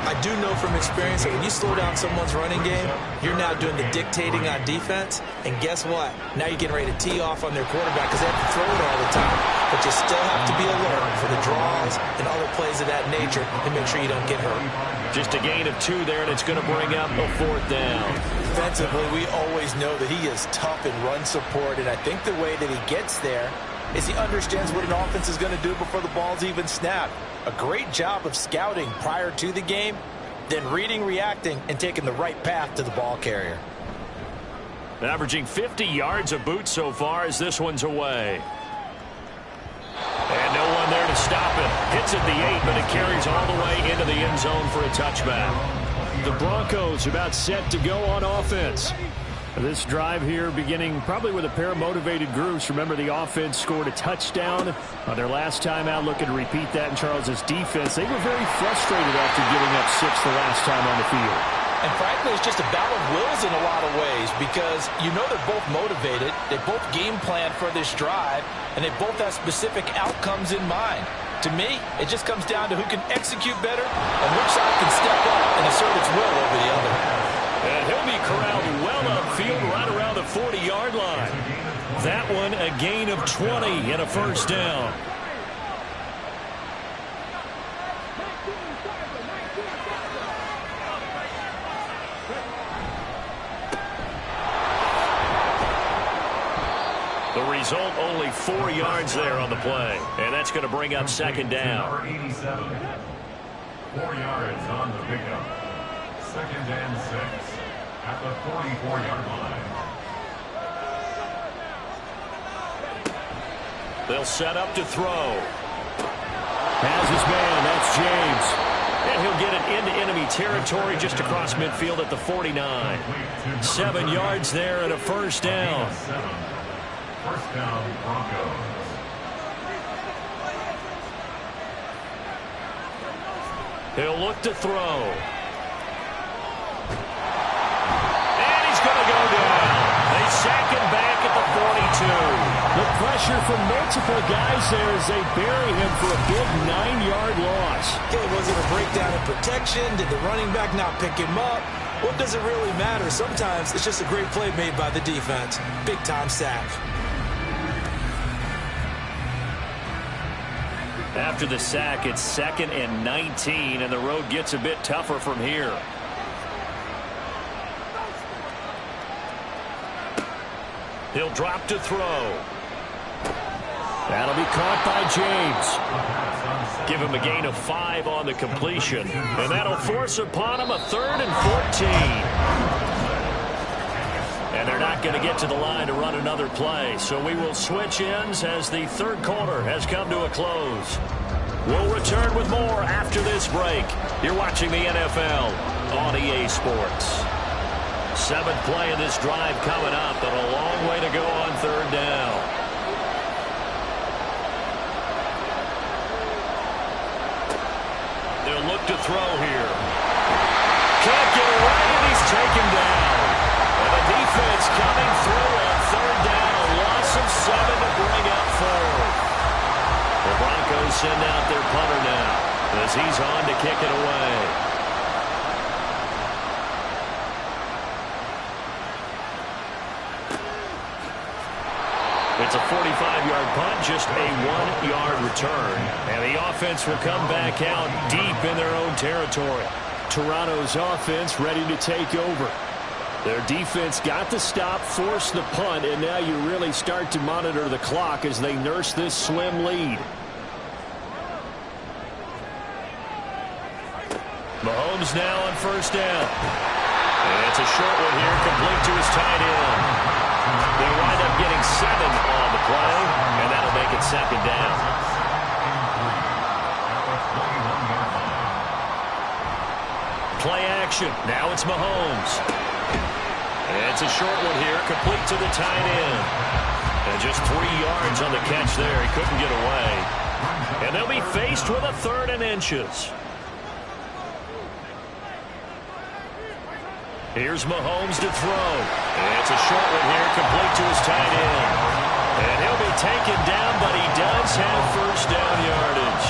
I do know from experience that when you slow down someone's running game, you're now doing the dictating on defense. And guess what? Now you're getting ready to tee off on their quarterback because they have to throw it all the time. But you still have to be alert for the draws and other plays of that nature and make sure you don't get hurt. Just a gain of 2 there, and it's going to bring up a 4th down. Defensively, we always know that he is tough in run support, and I think the way that he gets there is he understands what an offense is going to do before the ball's even snapped. A great job of scouting prior to the game, then reading, reacting, and taking the right path to the ball carrier. Averaging 50 yards a boot so far as this one's away. And no one there to stop it. Hits at the 8, but it carries all the way into the end zone for a touchback. The Broncos about set to go on offense. This drive here beginning probably with a pair of motivated groups. Remember, the offense scored a touchdown on their last time out, looking to repeat that in Charles's defense. They were very frustrated after giving up 6 the last time on the field. And frankly, it's just a battle of wills in a lot of ways because you know they're both motivated, they both game plan for this drive, and they both have specific outcomes in mind. To me, it just comes down to who can execute better and which side can step up and assert its will over the other. And he'll be corralled well upfield right around the 40-yard line. That one a gain of 20 and a first down. The result, only 4 yards there on the play. And that's going to bring up second down. Number 87. 4 yards on the pickup. Second and 6 at the 44-yard line. They'll set up to throw. Has his man, that's James. And he'll get it into enemy territory just across midfield at the 49. 7 yards there and a first down. First down, Broncos. He'll look to throw. And he's going to go down. They sack him back at the 42. The pressure from multiple guys there as they bury him for a big 9-yard loss. Okay, was it a breakdown in protection? Did the running back not pick him up? What does it really matter? Sometimes it's just a great play made by the defense. Big-time sack. After the sack, it's 2nd and 19, and the road gets a bit tougher from here. He'll drop to throw. That'll be caught by James. Give him a gain of 5 on the completion, and that'll force upon him a 3rd and 14. And they're not going to get to the line to run another play, so we will switch ends as the third quarter has come to a close. We'll return with more after this break. You're watching the NFL on EA Sports. 7th play of this drive coming up, and a long way to go on third down. They'll look to throw here. Can't get away, and he's taken down. And the defense coming through on third down. A loss of 7 to bring up 4. The Broncos send out their punter now as he's on to kick it away. It's a 45-yard punt, just a 1-yard return. And the offense will come back out deep in their own territory. Toronto's offense ready to take over. Their defense got the stop, forced the punt, and now you really start to monitor the clock as they nurse this slim lead. Mahomes now on first down. And it's a short one here, complete to his tight end. They wind up getting 7 on the play, and that'll make it second down. Play action. Now it's Mahomes. And it's a short one here, complete to the tight end. And just 3 yards on the catch there. He couldn't get away. And they'll be faced with a 3rd and inches. Here's Mahomes to throw. And it's a short one here, complete to his tight end. And he'll be taken down, but he does have first down yardage.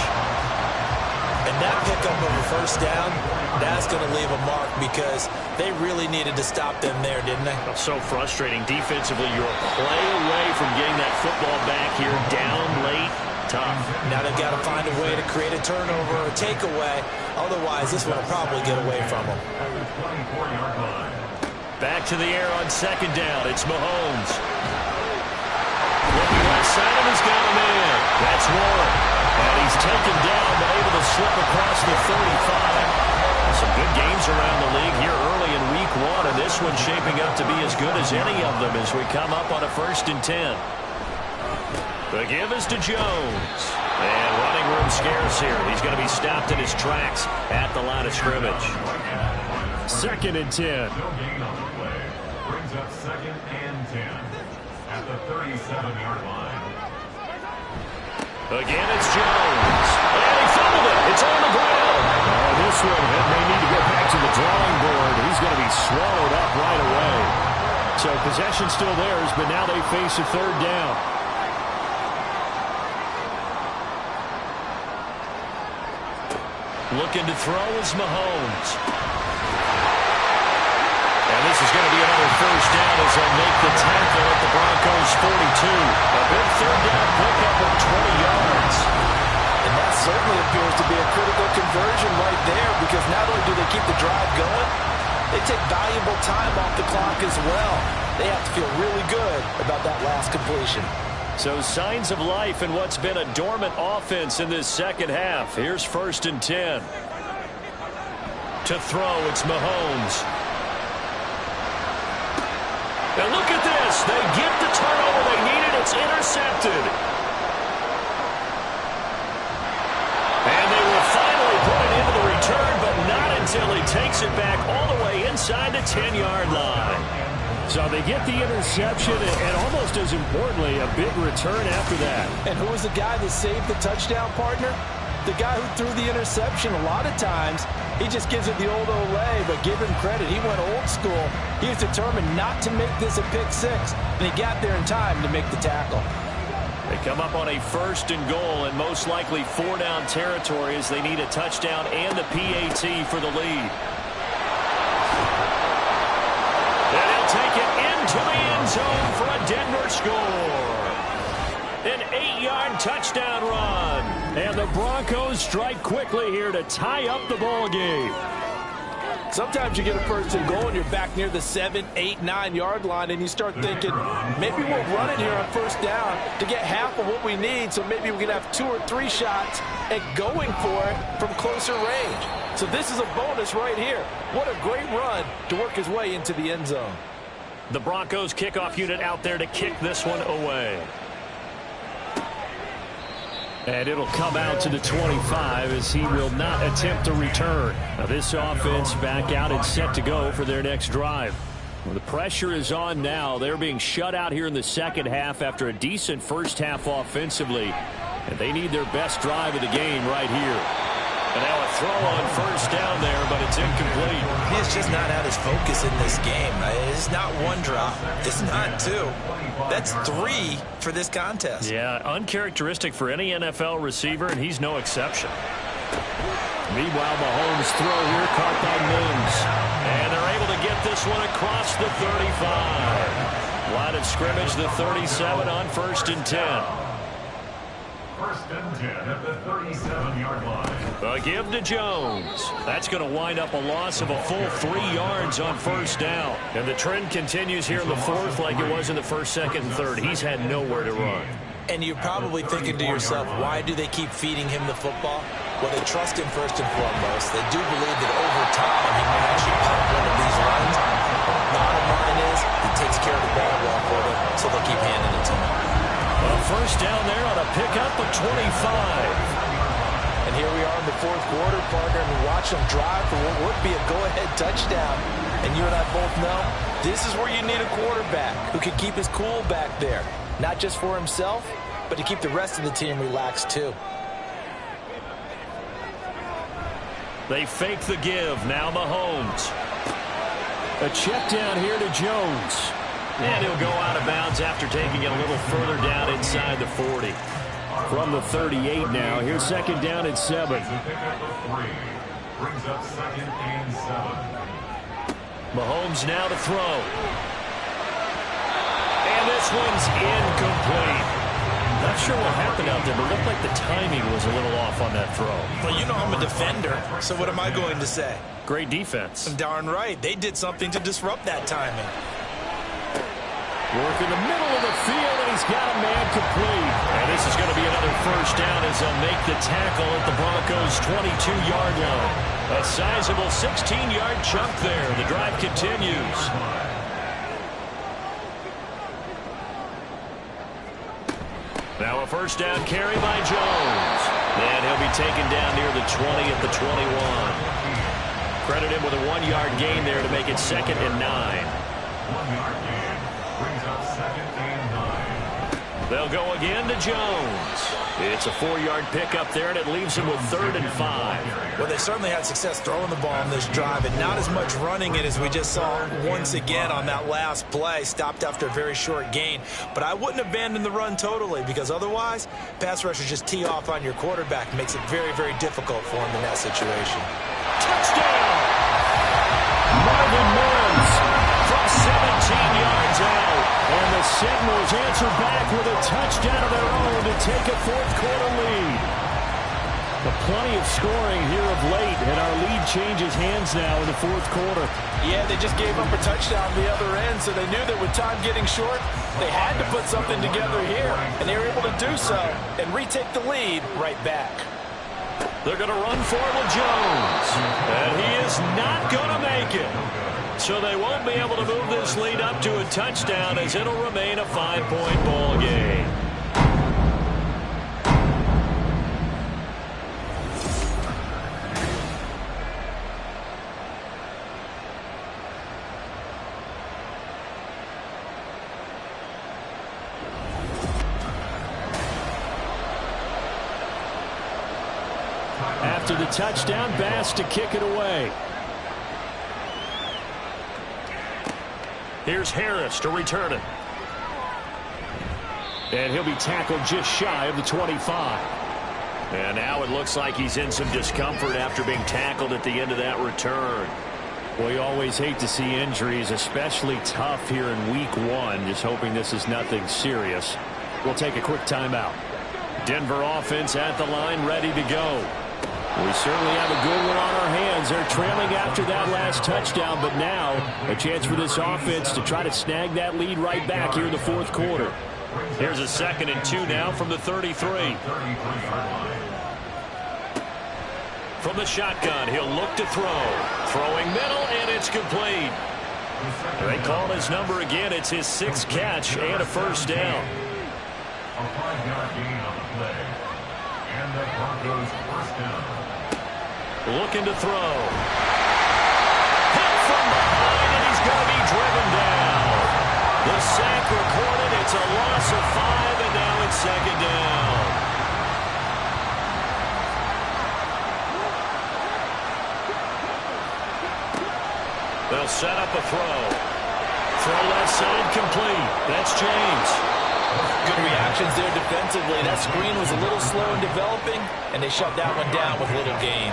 And that pickup of a first down, that's going to leave a mark because they really needed to stop them there, didn't they? So frustrating. Defensively, you're a play away from getting that football back here down late. Tough. Now they've got to find a way to create a turnover or a takeaway. Otherwise, this one will probably get away from them. Back to the air on second down. It's Mahomes. Looking left side, and he's got him in. That's Warren. And he's taken down, but able to slip across the 35. Some good games around the league here early in week 1, and this one's shaping up to be as good as any of them as we come up on a 1st and 10. The give is to Jones. And running room scarce here. He's going to be stopped in his tracks at the line of scrimmage. 2nd and 10. brings up 2nd and 10 at the 37-yard line. Again, it's Jones. And he fumbled it. It's on the ground. This one may need to go back to the drawing board. He's going to be swallowed up right away. So possession still theirs, but now they face a 3rd down. Looking to throw is Mahomes. And this is going to be another 1st down as they'll make the tackle at the Broncos' 42. A big 3rd down pickup of 20 yards. And that certainly appears to be a critical conversion right there, because not only do they keep the drive going, they take valuable time off the clock as well. They have to feel really good about that last completion. So signs of life in what's been a dormant offense in this 2nd half. Here's 1st and 10. To throw, it's Mahomes. And look at this. They get the turnover they needed. It's intercepted. And they will finally put it into the return, but not until he takes it back all the way inside the 10-yard line. So they get the interception, and almost as importantly, a big return after that. And who was the guy that saved the touchdown, partner? The guy who threw the interception. A lot of times, he just gives it the old Olay, but give him credit. He went old school. He was determined not to make this a pick 6, and he got there in time to make the tackle. They come up on a 1st and goal, and most likely 4-down territory as they need a touchdown and a PAT for the lead. And he'll take it into the end zone for a Denver score. An 8-yard touchdown run. And the Broncos strike quickly here to tie up the ball game. Sometimes you get a 1st and goal and you're back near the 7, 8, 9-yard line, and you start thinking, maybe we'll run it here on 1st down to get half of what we need, so maybe we can have 2 or 3 shots at going for it from closer range. So this is a bonus right here. What a great run to work his way into the end zone. The Broncos kickoff unit out there to kick this one away. And it'll come out to the 25 as he will not attempt to return. Now this offense back out and set to go for their next drive. Well, the pressure is on now. They're being shut out here in the 2nd half after a decent 1st half offensively. And they need their best drive of the game right here. And now a throw on 1st down there, but it's incomplete. He's just not had his focus in this game. It's not 1 drop. It's not 2. That's 3 for this contest. Yeah, uncharacteristic for any NFL receiver, and he's no exception. Meanwhile, Mahomes' throw here caught by Mims. And they're able to get this one across the 35. Line of scrimmage, the 37 on 1st and 10. 1st and 10 at the 37-yard line. A give to Jones. That's going to wind up a loss of a full 3 yards on 1st down. And the trend continues here in the 4th like it was in the 1st, 2nd, and 3rd. He's had nowhere to run. And you're probably thinking to yourself, why do they keep feeding him the football? Well, they trust him first and foremost. They do believe that over time he might actually pop one of these runs. Bottom line is, he takes care of the ball well for them, so they'll keep handing it to him. A 1st down there on a pickup of 25. And here we are in the 4th quarter, partner, and we watch them drive for what would be a go-ahead touchdown. And you and I both know this is where you need a quarterback who can keep his cool back there. Not just for himself, but to keep the rest of the team relaxed too. They fake the give. Now Mahomes. A check down here to Jones. And he'll go out of bounds after taking it a little further down inside the 40. From the 38 now. Here's 2nd down and 7. Brings up 2nd and 7. Mahomes now to throw. And this one's incomplete. Not sure what happened out there, but it looked like the timing was a little off on that throw. Well, you know I'm a defender, so what am I going to say? Great defense. Darn right. They did something to disrupt that timing. Work in the middle of the field, and he's got a man complete. And this is going to be another 1st down as they'll make the tackle at the Broncos' 22-yard line. A sizable 16-yard chunk there. The drive continues. Now a 1st down carry by Jones. And he'll be taken down near the 20 at the 21. Credit him with a 1-yard gain there to make it 2nd and 9. 1-yard gain. Brings up 2nd and 9. They'll go again to Jones. It's a 4-yard pickup there, and it leaves him with 3rd and 5. Well, they certainly had success throwing the ball on this drive, and not as much running it as we just saw once again on that last play. Stopped after a very short gain. But I wouldn't abandon the run totally, because otherwise, pass rushers just tee off on your quarterback. Makes it very, very difficult for him in that situation. Touchdown! Marvin Mims from 17 yards out. And the Sentinels answer back with a touchdown of their own to take a 4th-quarter lead. But plenty of scoring here of late, and our lead changes hands now in the 4th quarter. Yeah, they just gave up a touchdown the other end, so they knew that with time getting short, they had to put something together here, and they were able to do so and retake the lead right back. They're going to run for it with Jones, and he is not going to make it. So they won't be able to move this lead up to a touchdown, as it'll remain a 5-point ball game. After the touchdown, Bass to kick it away. Here's Harris to return it. And he'll be tackled just shy of the 25. And now it looks like he's in some discomfort after being tackled at the end of that return. Well, you always hate to see injuries, especially tough here in week 1. Just hoping this is nothing serious. We'll take a quick timeout. Denver offense at the line, ready to go. We certainly have a good one on our hands. They're trailing after that last touchdown, but now a chance for this offense to try to snag that lead right back here in the 4th quarter. Here's a 2nd and 2 now from the 33. From the shotgun, he'll look to throw. Throwing middle, and it's complete. They call his number again. It's his 6th catch and a 1st down. A 5-yard gain on the play. And the Broncos 1st down. Looking to throw. Hit from behind, and he's going to be driven down. The sack recorded. It's a loss of 5, and now it's 2nd down. They'll set up a throw. Throw left side complete. That's James. Good reactions there defensively. That screen was a little slow in developing, and they shut that one down with little gain.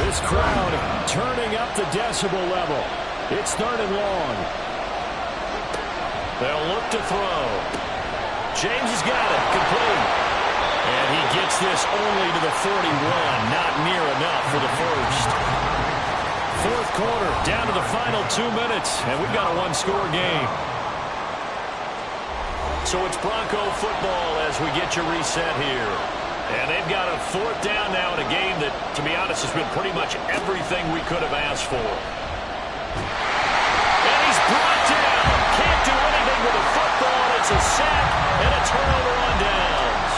This crowd turning up the decibel level. It's 3rd and long. They'll look to throw. James has got it. Complete. And he gets this only to the 41. Not near enough for the 1st. 4th quarter, down to the final 2 minutes, and we've got a 1-score game. So it's Bronco football as we get you reset here. And they've got a 4th down now in a game that, to be honest, has been pretty much everything we could have asked for. And he's brought down. Can't do anything with a football. It's a sack and a turnover on downs.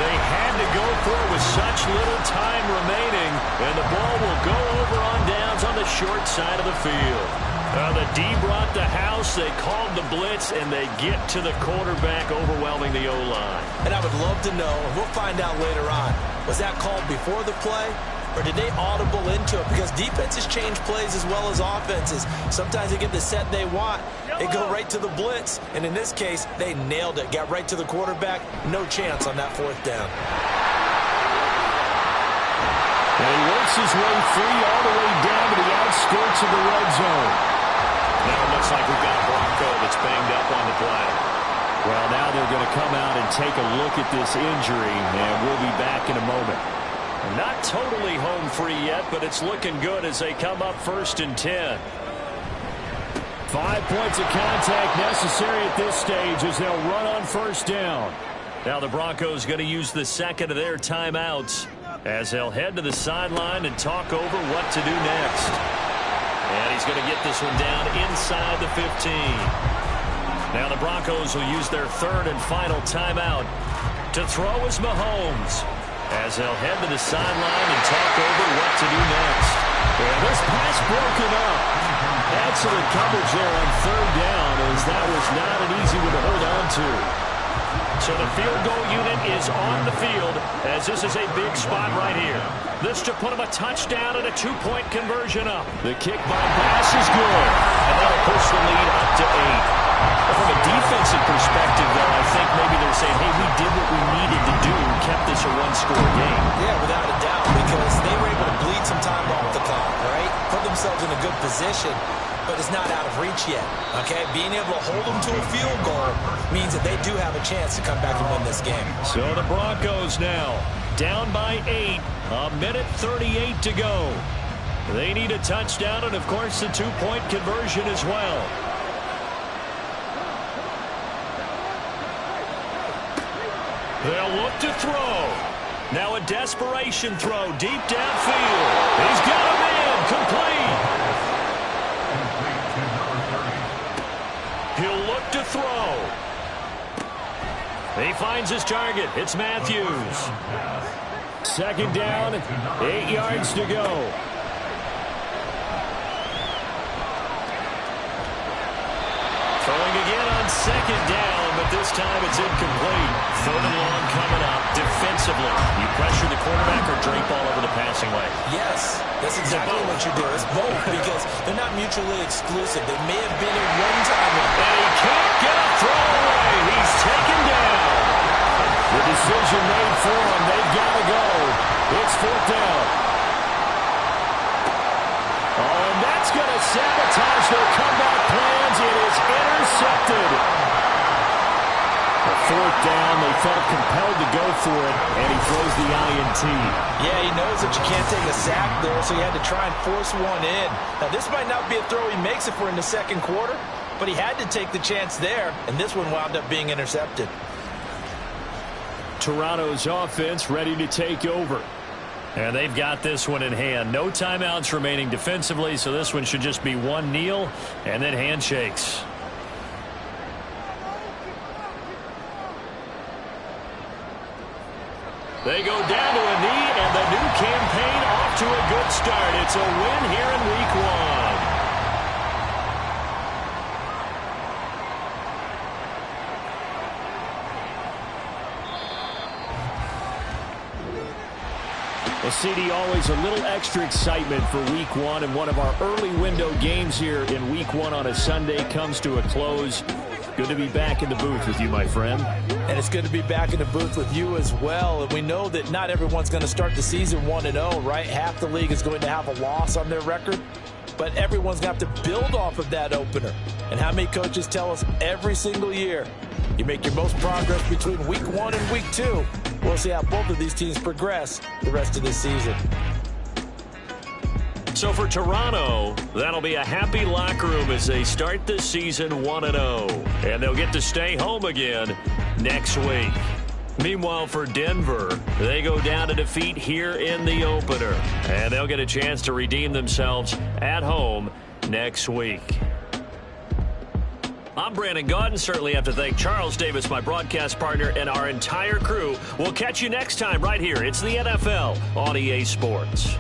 They had to go for it with such little time remaining, and the ball will go over on downs on the short side of the field. The D brought the house, they called the blitz, and they get to the quarterback, overwhelming the O-line. And I would love to know, and we'll find out later on, was that called before the play, or did they audible into it? Because defenses change plays as well as offenses. Sometimes they get the set they want. They go right to the blitz, and in this case, they nailed it. Got right to the quarterback. No chance on that 4th down. And he works his way free all the way down to the outskirts of the red zone. Now it looks like we've got a Bronco that's banged up on the play. Well, now they're going to come out and take a look at this injury, and we'll be back in a moment. Not totally home free yet, but it's looking good as they come up 1st and 10. 5 points of contact necessary at this stage as they'll run on 1st down. Now the Broncos going to use the 2nd of their timeouts as they'll head to the sideline and talk over what to do next. And he's going to get this one down inside the 15. Now the Broncos will use their 3rd and final timeout. To throw is Mahomes as they'll head to the sideline and talk over what to do next. And this pass broken up. Excellent coverage there on third down, as that was not an easy one to hold on to. So the field goal unit is on the field, as this is a big spot right here. This to put him a touchdown and a 2-point conversion up. The kick by Bass is good. And that'll push the lead up to 8. From a defensive perspective, though, I think maybe they're saying, hey, we did what we needed to do and kept this a one-score game. Yeah, without a doubt, because they were able to bleed some time off the clock, right? Put themselves in a good position, but it's not out of reach yet, okay? Being able to hold them to a field goal means that they do have a chance to come back and win this game. So the Broncos now down by 8, a minute 38 to go. They need a touchdown and, of course, the 2-point conversion as well. They'll look to throw. Now a desperation throw deep downfield. He's got a man complete. He'll look to throw. He finds his target. It's Matthews. Second down, 8 yards to go. Throwing again on second down, but this time it's incomplete. Third and long coming up. Defensively, you pressure the quarterback or drape all over the passing lane? Yes, that's exactly what you do. It's both, because they're not mutually exclusive. They may have been at one time. And he can't get a throw away. He's taken down. The decision made for him. They've got to go. It's fourth down. Oh, and that's going to sabotage their comeback plans. It is intercepted. Fourth down, they felt compelled to go for it, and he throws the INT. Yeah, he knows that you can't take a sack there, so he had to try and force one in. Now, this might not be a throw he makes if we're in the second quarter, but he had to take the chance there, and this one wound up being intercepted. Toronto's offense ready to take over. And they've got this one in hand. No timeouts remaining defensively, so this one should just be one kneel and then handshakes. They go down to a knee, and the new campaign off to a good start. It's a win here in Week 1. Well, CD, always a little extra excitement for Week 1, and one of our early window games here in Week 1 on a Sunday comes to a close. Good to be back in the booth with you, my friend. And it's good to be back in the booth with you as well. And we know that not everyone's going to start the season 1-0, right? Half the league is going to have a loss on their record. But everyone's got to build off of that opener. And how many coaches tell us every single year, you make your most progress between Week 1 and Week 2. We'll see how both of these teams progress the rest of this season. So for Toronto, that'll be a happy locker room as they start this season 1-0. And they'll get to stay home again next week. Meanwhile, for Denver, they go down to defeat here in the opener. And they'll get a chance to redeem themselves at home next week. I'm Brandon Gaudin. Certainly have to thank Charles Davis, my broadcast partner, and our entire crew. We'll catch you next time right here. It's the NFL on EA Sports.